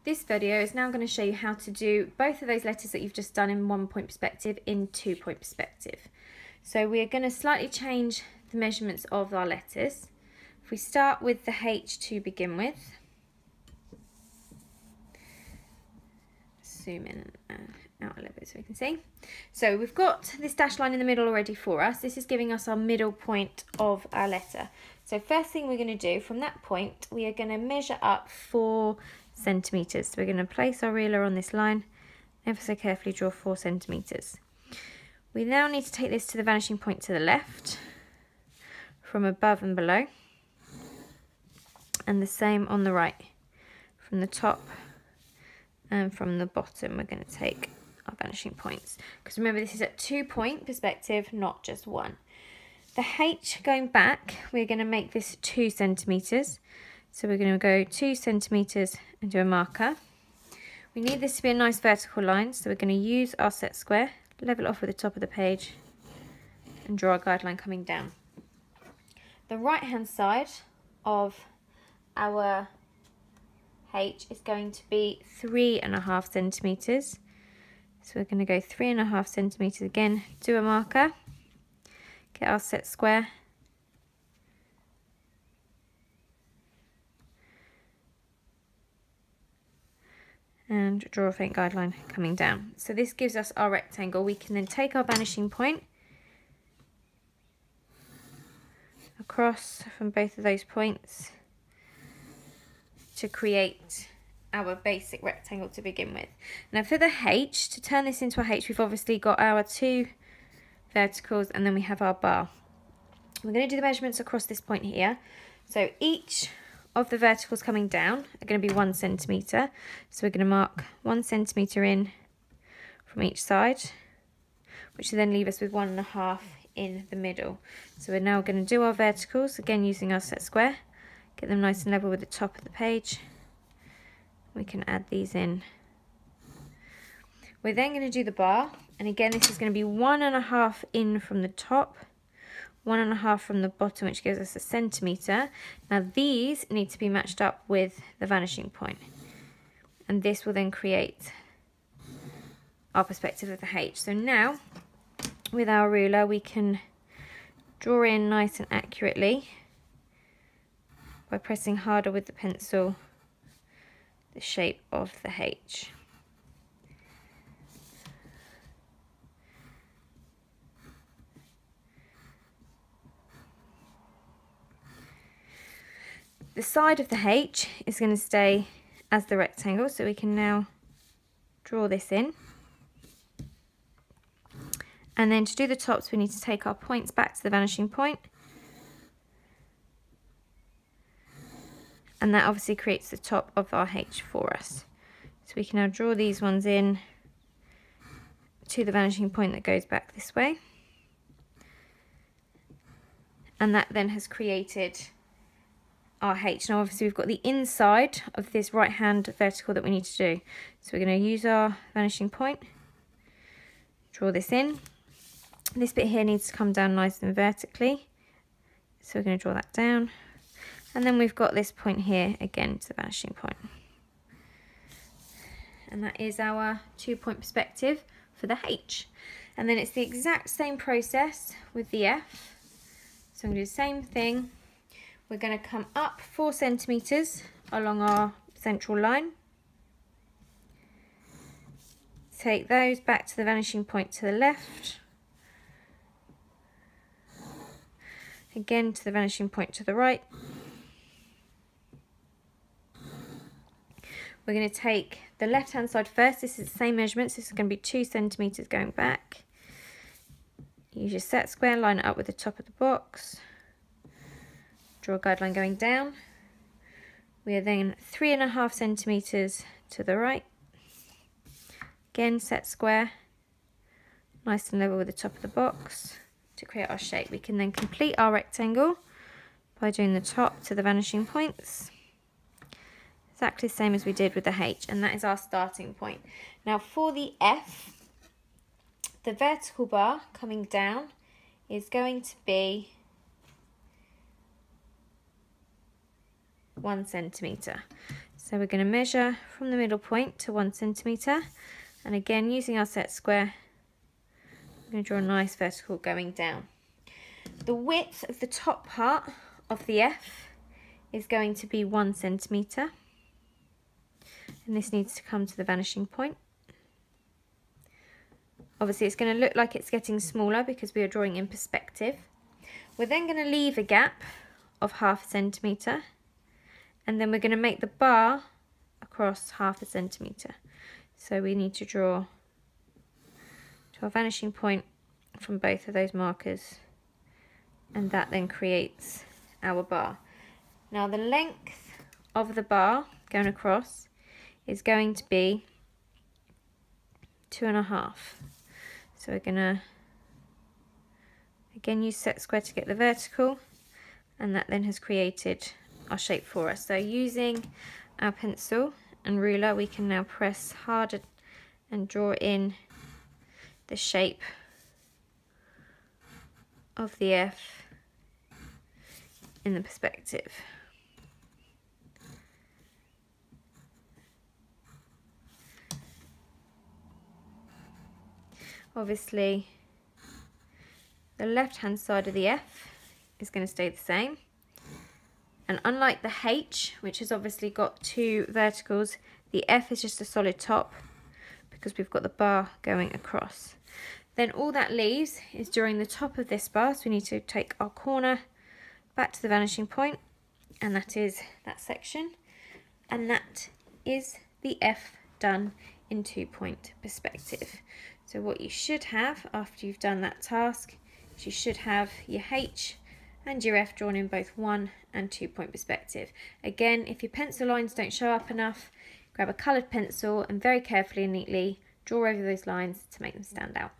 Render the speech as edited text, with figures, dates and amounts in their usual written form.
This video is now going to show you how to do both of those letters that you've just done in 1 point perspective in 2 point perspective. So we're going to slightly change the measurements of our letters. If we start with the H to begin with, zoom in and out a little bit so we can see. So we've got this dashed line in the middle already for us. This is giving us our middle point of our letter. So first thing we're going to do from that point, we are going to measure up 4 centimetres. So we're going to place our ruler on this line, ever so carefully draw 4 centimetres. We now need to take this to the vanishing point to the left, from above and below, and the same on the right, from the top and from the bottom. We're going to take our vanishing points, because remember this is at 2 point perspective, not just 1. The H going back, we're going to make this 2 centimetres. So we're going to go 2 centimetres and do a marker. We need this to be a nice vertical line, so we're going to use our set square, level it off with the top of the page, and draw a guideline coming down. The right hand side of our H is going to be 3.5 centimetres. So we're going to go 3.5 centimetres again, do a marker, get our set square, and draw a faint guideline coming down. So this gives us our rectangle. We can then take our vanishing point across from both of those points to create our basic rectangle to begin with. Now for the H, to turn this into a H, we've obviously got our 2 verticals and then we have our bar. We're going to do the measurements across this point here. So each of the verticals coming down are going to be 1 centimetre. So we're going to mark 1 centimetre in from each side, which will then leave us with 1.5 in the middle. So we're now going to do our verticals, again using our set square, get them nice and level with the top of the page. We can add these in. We're then going to do the bar, and again this is going to be 1.5 in from the top, 1.5 from the bottom, which gives us 1 centimetre. Now these need to be matched up with the vanishing point, and this will then create our perspective of the H. So now with our ruler we can draw in nice and accurately by pressing harder with the pencil the shape of the H. The side of the H is going to stay as the rectangle, so we can now draw this in. And then to do the tops, we need to take our points back to the vanishing point. And that obviously creates the top of our H for us. So we can now draw these ones in to the vanishing point that goes back this way. And that then has created our H. Now obviously we've got the inside of this right hand vertical that we need to do. So we're going to use our vanishing point, draw this in. This bit here needs to come down nice and vertically. So we're going to draw that down. And then we've got this point here again to the vanishing point. And that is our 2 point perspective for the H. And then it's the exact same process with the F. So I'm going to do the same thing. We're going to come up 4 centimetres along our central line. Take those back to the vanishing point to the left. Again to the vanishing point to the right. We're going to take the left hand side first. This is the same measurements. This is going to be 2 centimetres going back. Use your set square, line it up with the top of the box. Draw a guideline going down. We are then 3.5 centimetres to the right. Again, set square, nice and level with the top of the box to create our shape. We can then complete our rectangle by doing the top to the vanishing points. Exactly the same as we did with the H, and that is our starting point. Now for the F, the vertical bar coming down is going to be 1 centimetre. So So we're going to measure from the middle point to 1 centimetre, and again using our set square, I'm going to draw a nice vertical going down. The width of the top part of the F is going to be 1 centimetre, and this needs to come to the vanishing point. Obviously it's going to look like it's getting smaller because we are drawing in perspective. We're then going to leave a gap of 0.5 centimetre, and then we're going to make the bar across 0.5 centimetre. So we need to draw to our vanishing point from both of those markers, and that then creates our bar. Now the length of the bar going across is going to be 2.5. So we're going to again use set square to get the vertical, and that then has created our shape for us. So using our pencil and ruler, we can now press harder and draw in the shape of the F in the perspective. Obviously the left hand side of the F is going to stay the same, and unlike the H, which has obviously got 2 verticals, the F is just a solid top because we've got the bar going across. Then all that leaves is during the top of this bar, so we need to take our corner back to the vanishing point, and that is that section, and that is the F done in 2-point perspective. So what you should have after you've done that task is you should have your H and your F drawn in both 1 and 2-point perspective. Again, if your pencil lines don't show up enough, grab a coloured pencil and very carefully and neatly draw over those lines to make them stand out.